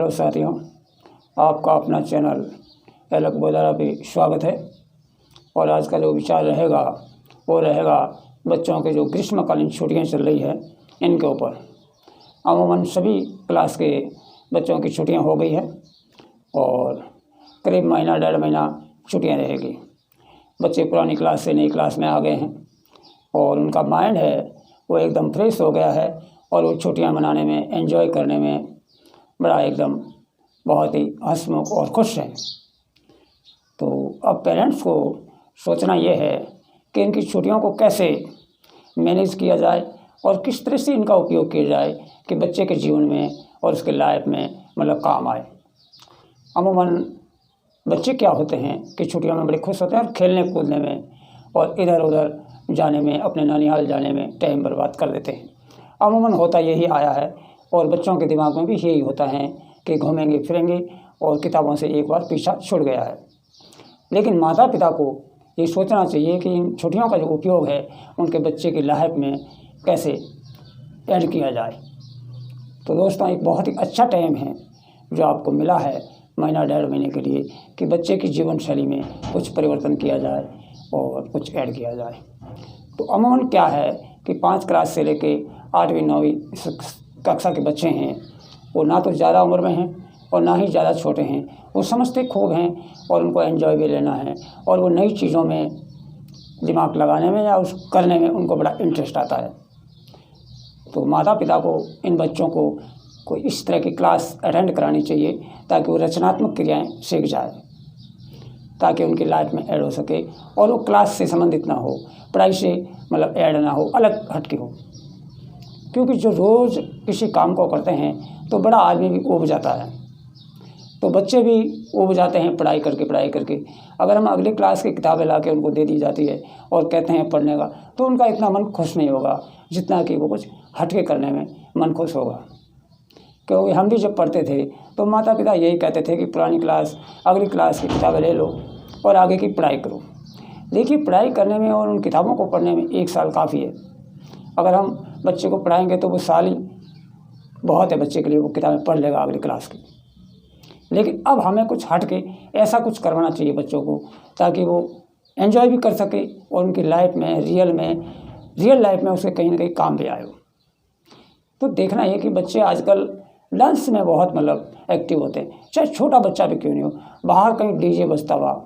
Hello साथियों, आपका अपना चैनल एलक बोदारा पे स्वागत है। और आज का जो विचार रहेगा वो रहेगा बच्चों के जो ग्रीष्मकालीन छुट्टियां चल रही है इनके ऊपर। अमूमन सभी क्लास के बच्चों की छुट्टियां हो गई है और करीब महीना डेढ़ महीना छुट्टियां रहेगी। बच्चे पुरानी क्लास से नई क्लास में आ गए हैं और उनका माइंड है वो एकदम फ्रेश हो गया है और वो छुट्टियां मनाने में, एंजॉय करने में बड़ा एकदम बहुत ही हंसमुख और खुश हैं। तो अब पेरेंट्स को सोचना ये है कि इनकी छुट्टियों को कैसे मैनेज किया जाए और किस तरह से इनका उपयोग किया जाए कि बच्चे के जीवन में और उसके लाइफ में काम आए। अमूमन बच्चे क्या होते हैं कि छुट्टियों में बड़े खुश होते हैं और खेलने कूदने में और इधर उधर जाने में, अपने नानिहाल जाने में टाइम बर्बाद कर देते हैं। अमूमन होता यही आया है और बच्चों के दिमाग में भी यही होता है कि घूमेंगे फिरेंगे और किताबों से एक बार पीछा छूट गया है। लेकिन माता पिता को ये सोचना चाहिए कि इन छुट्टियों का जो उपयोग है उनके बच्चे की लाइफ में कैसे ऐड किया जाए। तो दोस्तों, एक बहुत ही अच्छा टाइम है जो आपको मिला है महीना डेढ़ महीने के लिए कि बच्चे की जीवन शैली में कुछ परिवर्तन किया जाए और कुछ ऐड किया जाए। तो अमूमन क्या है कि 5 क्लास से लेके 8वीं 9वीं कक्षा के बच्चे हैं वो ना तो ज़्यादा उम्र में हैं और ना ही ज़्यादा छोटे हैं। वो समझते खूब हैं और उनको एंजॉय भी लेना है और वो नई चीज़ों में दिमाग लगाने में या उस करने में उनको बड़ा इंटरेस्ट आता है। तो माता पिता को इन बच्चों को कोई इस तरह की क्लास अटेंड करानी चाहिए ताकि वो रचनात्मक क्रियाएं सीख जाए, ताकि उनकी लाइफ में ऐड हो सके और वो क्लास से संबंधित ना हो, पढ़ाई से ऐड ना हो, अलग हटके हो। क्योंकि जो रोज़ किसी काम को करते हैं तो बड़ा आदमी भी ऊब जाता है, तो बच्चे भी ऊब जाते हैं पढ़ाई करके। अगर हम अगली क्लास की किताबें ला के उनको दे दी जाती है और कहते हैं पढ़ने का, तो उनका इतना मन खुश नहीं होगा जितना कि वो कुछ हटके करने में मन खुश होगा। क्योंकि हम भी जब पढ़ते थे तो माता पिता यही कहते थे कि पुरानी क्लास, अगली क्लास की किताबें ले लो और आगे की पढ़ाई करो। देखिए, पढ़ाई करने में और उन किताबों को पढ़ने में 1 साल काफ़ी है। अगर हम बच्चे को पढ़ाएंगे तो वो साल ही बहुत है बच्चे के लिए, वो किताबें पढ़ लेगा अगली क्लास की। लेकिन अब हमें कुछ हट के ऐसा कुछ करवाना चाहिए बच्चों को ताकि वो एंजॉय भी कर सके और उनकी लाइफ में, रियल लाइफ में उसके कहीं ना कहीं काम भी आए। तो देखना है कि बच्चे आजकल डांस में बहुत एक्टिव होते हैं, चाहे छोटा बच्चा भी क्यों नहीं हो। बाहर कहीं डीजे बजता हुआ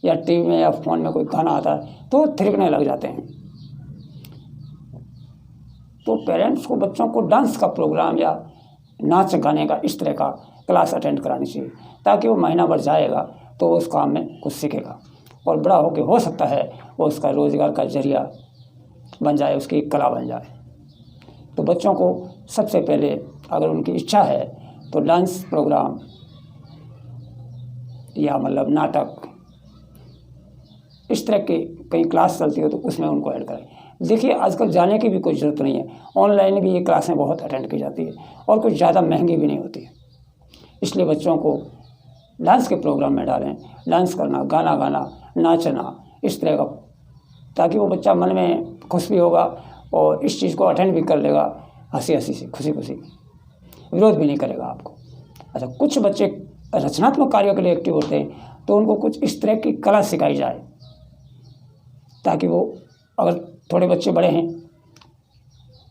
या टीवी में या फ़ोन में कोई गाना आता है तो थिरकने लग जाते हैं। तो पेरेंट्स को बच्चों को डांस का प्रोग्राम या नाच गाने का इस तरह का क्लास अटेंड करानी चाहिए ताकि वो महीना भर जाएगा तो वो उस काम में कुछ सीखेगा और बड़ा होकर हो सकता है वो उसका रोज़गार का जरिया बन जाए, उसकी एक कला बन जाए। तो बच्चों को सबसे पहले अगर उनकी इच्छा है तो डांस प्रोग्राम या नाटक इस तरह की कहीं क्लास चलती हो तो उसमें उनको ऐड करें। देखिए, आजकल जाने की भी कोई ज़रूरत नहीं है, ऑनलाइन भी ये क्लासें बहुत अटेंड की जाती है और कुछ ज़्यादा महंगी भी नहीं होती है। इसलिए बच्चों को डांस के प्रोग्राम में डालें, डांस करना, गाना गाना, नाचना इस तरह का, ताकि वो बच्चा मन में खुश भी होगा और इस चीज़ को अटेंड भी कर लेगा हंसी से, खुशी विरोध भी नहीं करेगा आपको। अच्छा, कुछ बच्चे रचनात्मक कार्यों के लिए एक्टिव होते हैं तो उनको कुछ इस तरह की कला सिखाई जाए ताकि वो, अगर थोड़े बच्चे बड़े हैं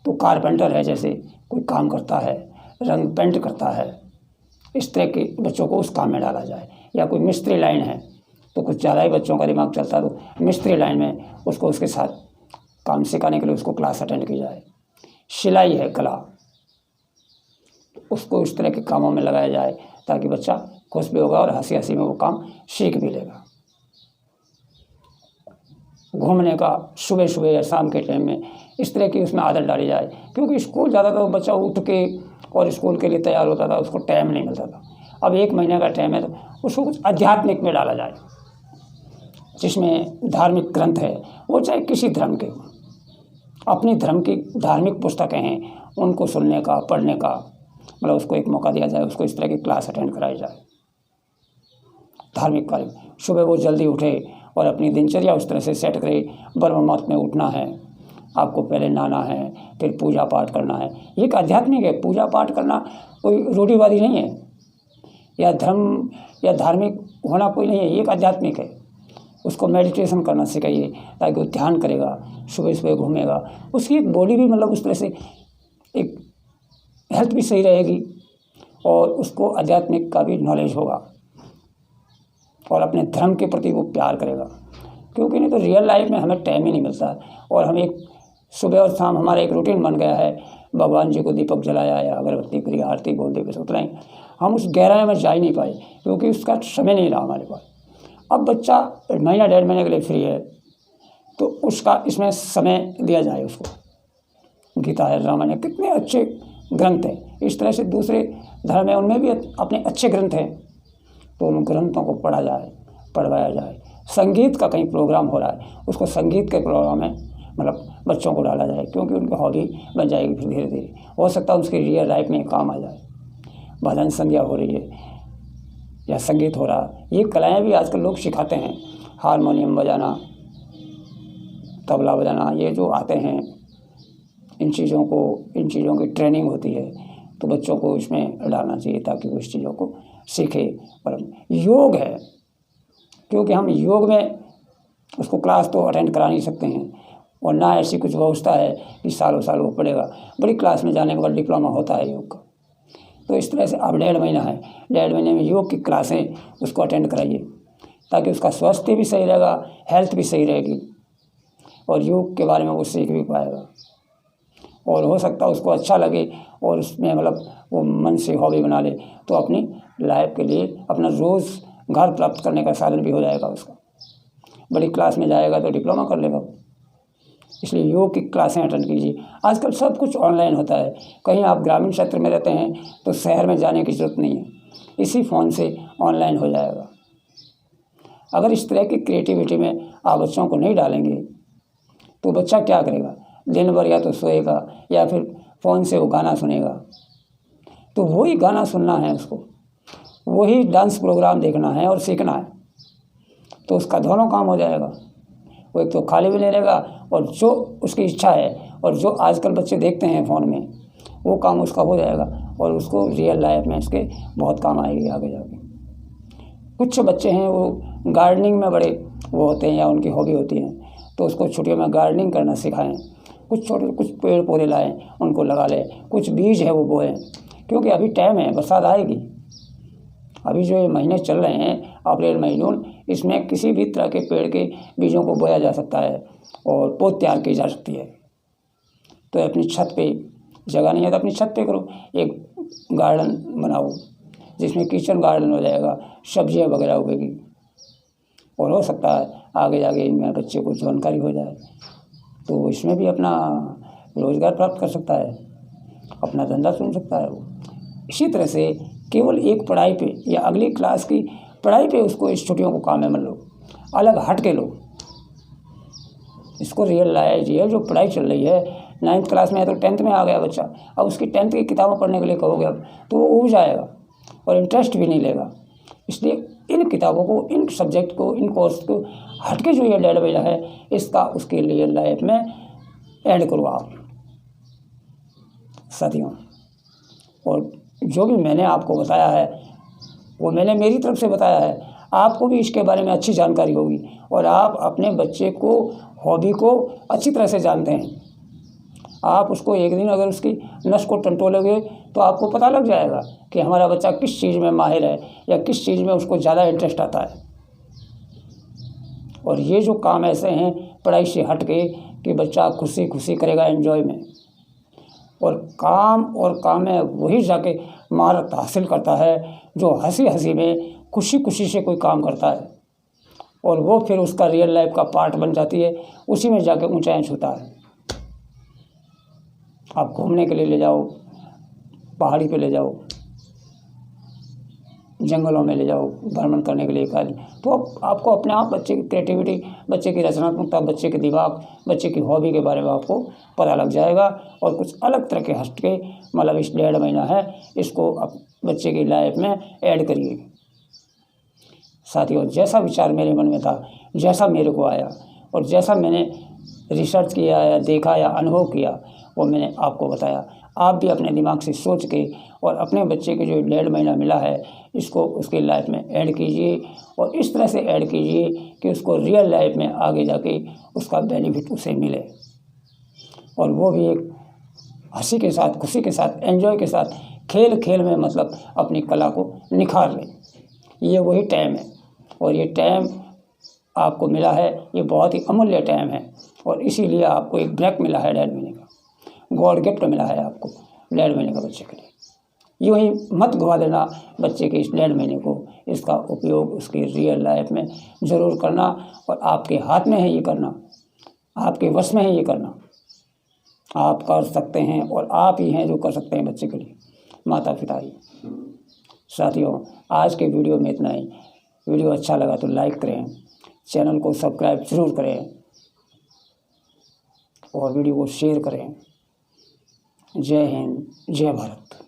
तो कारपेंटर है, जैसे कोई काम करता है, रंग पेंट करता है, इस तरह के बच्चों को उस काम में डाला जाए। या कोई मिस्त्री लाइन है तो कुछ ज़्यादा ही बच्चों का दिमाग चलता है तो मिस्त्री लाइन में उसको उसके साथ काम सिखाने के लिए उसको क्लास अटेंड की जाए। सिलाई है कला, उसको इस तरह के कामों में लगाया जाए ताकि बच्चा खुश भी होगा और हंसी में वो काम सीख भी लेगा। घूमने का सुबह या शाम के टाइम में इस तरह की उसमें आदत डाली जाए, क्योंकि स्कूल जाता था तो बच्चा उठ के और स्कूल के लिए तैयार होता था, उसको टाइम नहीं मिलता था। अब 1 महीने का टाइम है तो उसको कुछ आध्यात्मिक में डाला जाए जिसमें धार्मिक ग्रंथ है, वो चाहे किसी धर्म के हो, अपनी धर्म की धार्मिक पुस्तकें हैं उनको सुनने का, पढ़ने का उसको एक मौका दिया जाए, उसको इस तरह की क्लास अटेंड कराई जाए। धार्मिक कार्य, सुबह वो जल्दी उठे और अपनी दिनचर्या उस तरह से सेट करे। ब्रह्म मुहूर्त में उठना है, आपको पहले नहाना है, फिर पूजा पाठ करना है। ये एक आध्यात्मिक है, पूजा पाठ करना कोई रूढ़िवादी नहीं है। या धर्म या धार्मिक होना कोई नहीं है, ये एक आध्यात्मिक है। उसको मेडिटेशन करना सिखाइए ताकि वो ध्यान करेगा, सुबह सुबह घूमेगा, उसकी एक बॉडी भी मतलब उस तरह से एक हेल्थ भी सही रहेगी और उसको आध्यात्मिक का भी नॉलेज होगा और अपने धर्म के प्रति वो प्यार करेगा। क्योंकि नहीं तो रियल लाइफ में हमें टाइम ही नहीं मिलता और हम एक सुबह और शाम हमारा एक रूटीन बन गया है, भगवान जी को दीपक जलाया या अगरबत्ती करी, आरती बोल दी, बस उतना ही। हम उस गहराई में जा ही नहीं पाए क्योंकि उसका समय नहीं रहा हमारे पास। अब बच्चा महीना 1.5 महीने के लिए फ्री है तो उसका इसमें समय दिया जाए उसको। गीता है, रामायण है, कितने अच्छे ग्रंथ हैं। इस तरह से दूसरे धर्म है उनमें भी अपने अच्छे ग्रंथ हैं, तो उन ग्रंथों को पढ़ा जाए, पढ़वाया जाए। संगीत का कहीं प्रोग्राम हो रहा है, उसको संगीत के प्रोग्राम में मतलब बच्चों को डाला जाए, क्योंकि उनकी हॉबी बन जाएगी। फिर धीरे धीरे हो सकता है उसकी रियल लाइफ में काम आ जाए। भजन संध्या हो रही है या संगीत हो रहा है, ये कलाएँ भी आजकल लोग सिखाते हैं। हारमोनियम बजाना, तबला बजाना, ये जो आते हैं, इन चीज़ों की ट्रेनिंग होती है, तो बच्चों को इसमें डालना चाहिए ताकि वो इस चीज़ों को सीखे। और योग है, क्योंकि हम योग में उसको क्लास तो अटेंड करा नहीं सकते हैं और ना ऐसी कुछ व्यवस्था है कि सालों साल वो पढ़ेगा। बड़ी क्लास में जाने के बाद डिप्लोमा होता है योग का। तो इस तरह से अब 1.5 महीना है, 1.5 महीने में योग की क्लासें उसको अटेंड कराइए ताकि उसका स्वास्थ्य भी सही रहेगा, हेल्थ भी सही रहेगी और योग के बारे में वो सीख भी पाएगा और हो सकता है उसको अच्छा लगे और उसमें मतलब वो मन से हॉबी बना ले, तो अपनी लाइफ के लिए अपना रोज़गार प्राप्त करने का साधन भी हो जाएगा उसका। बड़ी क्लास में जाएगा तो डिप्लोमा कर लेगा। इसलिए योग की क्लासें अटेंड कीजिए। आजकल सब कुछ ऑनलाइन होता है। कहीं आप ग्रामीण क्षेत्र में रहते हैं तो शहर में जाने की ज़रूरत नहीं है, इसी फ़ोन से ऑनलाइन हो जाएगा। अगर इस तरह की क्रिएटिविटी में आप बच्चों को नहीं डालेंगे तो बच्चा क्या करेगा? दिन भर या तो सोएगा या फिर फ़ोन से वो गाना सुनेगा। तो वही गाना सुनना है उसको, वही डांस प्रोग्राम देखना है और सीखना है, तो उसका दोनों काम हो जाएगा। वो एक तो खाली भी नहीं रहेगा और जो उसकी इच्छा है और जो आजकल बच्चे देखते हैं फ़ोन में, वो काम उसका हो जाएगा और उसको रियल लाइफ में इसके बहुत काम आएगी आगे जाके। कुछ बच्चे हैं वो गार्डनिंग में बड़े वो होते हैं या उनकी हॉबी होती है, तो उसको छुट्टियों में गार्डनिंग करना सिखाएं। कुछ पेड़ पौधे लाएं, उनको लगा लें, कुछ बीज है वो बोएं, क्योंकि अभी टाइम है, बरसात आएगी। अभी जो ये महीने चल रहे हैं अप्रैल मई जून, इसमें किसी भी तरह के पेड़ के बीजों को बोया जा सकता है और पौध तैयार की जा सकती है। तो अपनी छत पे जगह नहीं है तो अपनी छत पे करो, एक गार्डन बनाओ जिसमें किचन गार्डन हो जाएगा, सब्जियां वगैरह उगेगी और हो सकता है आगे जाके इनमें बच्चे को जानकारी हो जाए तो इसमें भी अपना रोज़गार प्राप्त कर सकता है, अपना धंधा चुन सकता है वो। इसी तरह से केवल एक पढ़ाई पे या अगली क्लास की पढ़ाई पे उसको इस छुट्टियों को काम में मत लो, अलग हट के लो इसको। रियल जो पढ़ाई चल रही है, 9th क्लास में है तो 10th में आ गया बच्चा, अब उसकी 10th की किताबें पढ़ने के लिए कहोगे अब तो वो उब जाएगा और इंटरेस्ट भी नहीं लेगा। इसलिए इन किताबों को, इन सब्जेक्ट को, इन कोर्स को हट के जो ये 1.5 महीना है इसका उसके लिए लाइफ में ऐड करो आप साथियों। और जो भी मैंने आपको बताया है वो मैंने मेरी तरफ से बताया है, आपको भी इसके बारे में अच्छी जानकारी होगी और आप अपने बच्चे को, हॉबी को अच्छी तरह से जानते हैं। आप उसको एक दिन अगर उसकी नस को टंटोलोगे तो आपको पता लग जाएगा कि हमारा बच्चा किस चीज़ में माहिर है या किस चीज़ में उसको ज़्यादा इंटरेस्ट आता है। और ये जो काम ऐसे हैं पढ़ाई से हट के कि बच्चा खुशी खुशी करेगा, एंजॉय में, और काम में वही जाके महारत हासिल करता है जो हंसी हंसी में खुशी खुशी से कोई काम करता है और वो फिर उसका रियल लाइफ का पार्ट बन जाती है, उसी में जाके ऊंचाई छूता है। आप घूमने के लिए ले जाओ, पहाड़ी पे ले जाओ, जंगलों में ले जाओ भ्रमण करने के लिए कार्य, तो आपको अपने आप बच्चे की क्रिएटिविटी, बच्चे की रचनात्मकता, बच्चे के दिमाग, बच्चे की हॉबी के बारे में आपको पता लग जाएगा। और कुछ अलग तरह के हट के मतलब इस 1.5 महीना है इसको आप बच्चे की लाइफ में ऐड करिए साथियों। जैसा विचार मेरे मन में था, जैसा मेरे को आया और जैसा मैंने रिसर्च किया या देखा या अनुभव किया वो मैंने आपको बताया। आप भी अपने दिमाग से सोच के और अपने बच्चे के जो 1.5 महीना मिला है इसको उसकी लाइफ में ऐड कीजिए और इस तरह से ऐड कीजिए कि उसको रियल लाइफ में आगे जाके उसका बेनिफिट उसे मिले और वो भी एक हंसी के साथ, खुशी के साथ, एंजॉय के साथ, खेल खेल में मतलब अपनी कला को निखार ले। ये वही टाइम है और ये टाइम आपको मिला है, ये बहुत ही अमूल्य टाइम है और इसीलिए आपको एक ब्रेक मिला है 1.5 महीने का, गॉड गिफ्ट मिला है आपको 1.5 महीने का बच्चे के लिए। यूँ ही मत गवा देना बच्चे के इस 1.5 महीने को, इसका उपयोग उसकी रियल लाइफ में ज़रूर करना और आपके हाथ में है ये करना, आपके वश में है ये करना। आप कर सकते हैं और आप ही हैं जो कर सकते हैं बच्चे के लिए, माता पिता ही। साथियों, आज के वीडियो में इतना ही। वीडियो अच्छा लगा तो लाइक करें, चैनल को सब्सक्राइब ज़रूर करें और वीडियो को शेयर करें। जय हिंद, जय भारत।